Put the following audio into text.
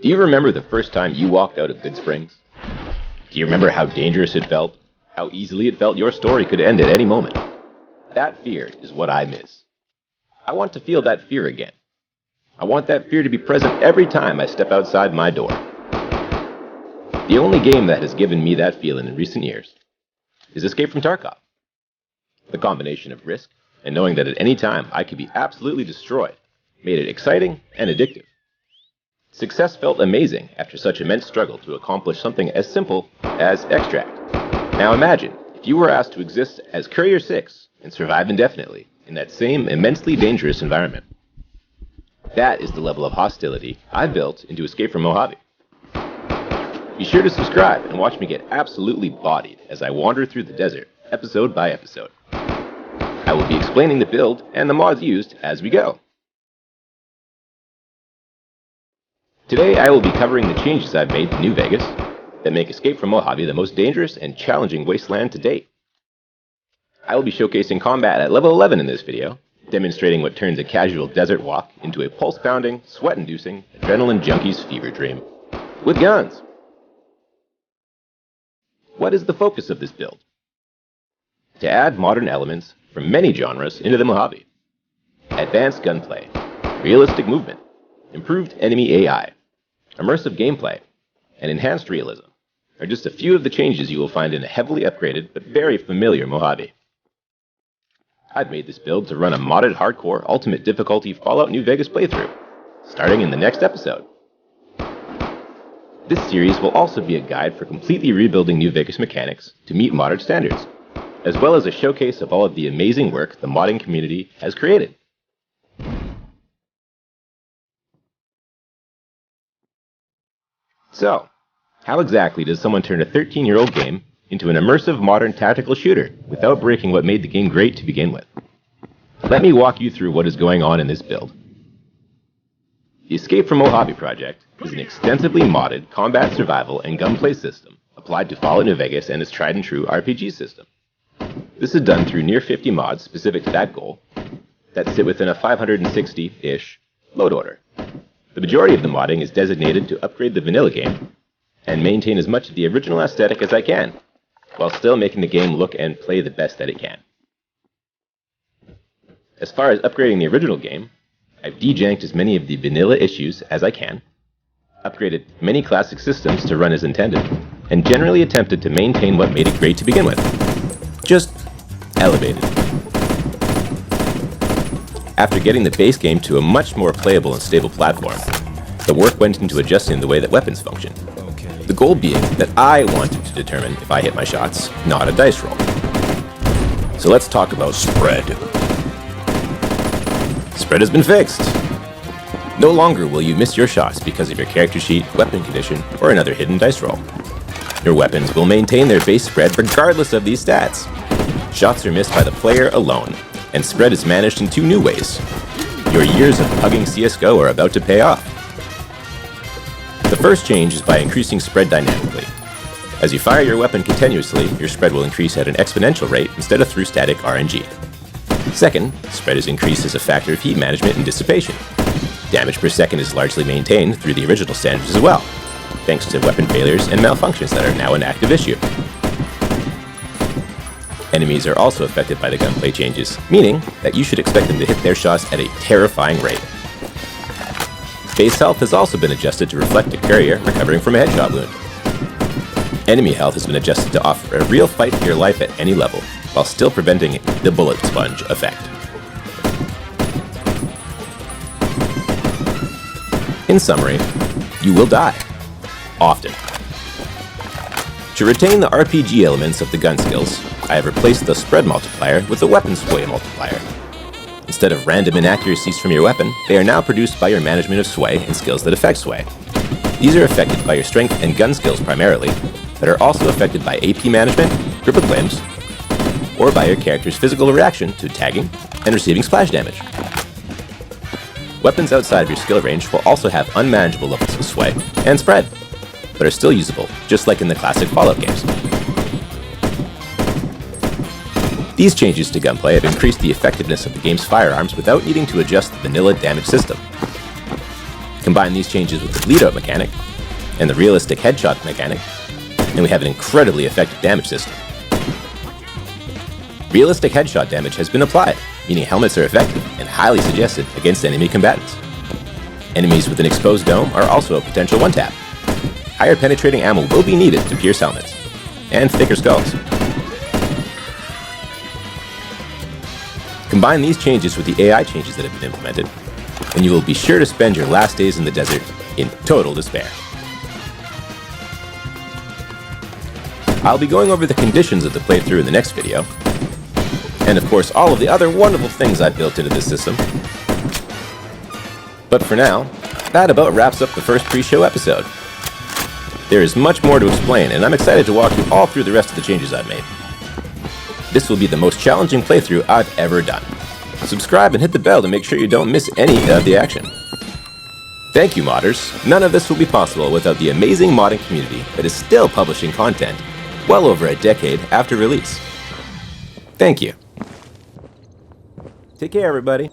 Do you remember the first time you walked out of Good Springs? Do you remember how dangerous it felt? How easily it felt your story could end at any moment? That fear is what I miss. I want to feel that fear again. I want that fear to be present every time I step outside my door. The only game that has given me that feeling in recent years is Escape from Tarkov. The combination of risk and knowing that at any time I could be absolutely destroyed made it exciting and addictive. Success felt amazing after such immense struggle to accomplish something as simple as extract. Now imagine if you were asked to exist as Courier 6 and survive indefinitely in that same immensely dangerous environment. That is the level of hostility I built into Escape from Mojave. Be sure to subscribe and watch me get absolutely bodied as I wander through the desert, episode by episode. I will be explaining the build and the mods used as we go. Today I will be covering the changes I've made to New Vegas that make Escape from Mojave the most dangerous and challenging wasteland to date. I will be showcasing combat at level 11 in this video, demonstrating what turns a casual desert walk into a pulse-pounding, sweat-inducing, adrenaline junkie's fever dream. With guns! What is the focus of this build? To add modern elements from many genres into the Mojave. Advanced gunplay, realistic movement, improved enemy AI, immersive gameplay, and enhanced realism are just a few of the changes you will find in a heavily upgraded but very familiar Mojave. I've made this build to run a modded hardcore ultimate difficulty Fallout New Vegas playthrough, starting in the next episode. This series will also be a guide for completely rebuilding New Vegas mechanics to meet modern standards, as well as a showcase of all of the amazing work the modding community has created. So, how exactly does someone turn a 13-year-old game into an immersive modern tactical shooter without breaking what made the game great to begin with? Let me walk you through what is going on in this build. The Escape from Mojave project is an extensively modded combat survival and gunplay system applied to Fallout New Vegas and its tried and true RPG system. This is done through near 50 mods specific to that goal that sit within a 560-ish load order. The majority of the modding is designated to upgrade the vanilla game and maintain as much of the original aesthetic as I can, while still making the game look and play the best that it can. As far as upgrading the original game, I've dejanked as many of the vanilla issues as I can, upgraded many classic systems to run as intended, and generally attempted to maintain what made it great to begin with. Just elevated. After getting the base game to a much more playable and stable platform, the work went into adjusting the way that weapons function. The goal being that I wanted to determine if I hit my shots, not a dice roll. So let's talk about spread. Spread has been fixed. No longer will you miss your shots because of your character sheet, weapon condition, or another hidden dice roll. Your weapons will maintain their base spread regardless of these stats. Shots are missed by the player alone, and spread is managed in two new ways. Your years of hugging CSGO are about to pay off. The first change is by increasing spread dynamically. As you fire your weapon continuously, your spread will increase at an exponential rate instead of through static RNG. Second, spread is increased as a factor of heat management and dissipation. Damage per second is largely maintained through the original standards as well, thanks to weapon failures and malfunctions that are now an active issue. Enemies are also affected by the gunplay changes, meaning that you should expect them to hit their shots at a terrifying rate. Base health has also been adjusted to reflect a courier recovering from a headshot wound. Enemy health has been adjusted to offer a real fight for your life at any level, while still preventing the bullet sponge effect. In summary, you will die. Often. To retain the RPG elements of the gun skills, I have replaced the spread multiplier with the weapon sway multiplier. Instead of random inaccuracies from your weapon, they are now produced by your management of sway and skills that affect sway. These are affected by your strength and gun skills primarily, but are also affected by AP management, grip of limbs, or by your character's physical reaction to tagging and receiving splash damage. Weapons outside of your skill range will also have unmanageable levels of sway and spread, but are still usable, just like in the classic Fallout games. These changes to gunplay have increased the effectiveness of the game's firearms without needing to adjust the vanilla damage system. Combine these changes with the bleed-out mechanic and the realistic headshot mechanic, and we have an incredibly effective damage system. Realistic headshot damage has been applied, meaning helmets are effective and highly suggested against enemy combatants. Enemies with an exposed dome are also a potential one-tap. Higher penetrating ammo will be needed to pierce helmets, and thicker skulls. Combine these changes with the AI changes that have been implemented, and you will be sure to spend your last days in the desert in total despair. I'll be going over the conditions of the playthrough in the next video, and of course all of the other wonderful things I've built into this system. But for now, that about wraps up the first pre-show episode. There is much more to explain, and I'm excited to walk you all through the rest of the changes I've made. This will be the most challenging playthrough I've ever done. Subscribe and hit the bell to make sure you don't miss any of the action. Thank you, modders. None of this will be possible without the amazing modding community that is still publishing content well over a decade after release. Thank you. Take care, everybody.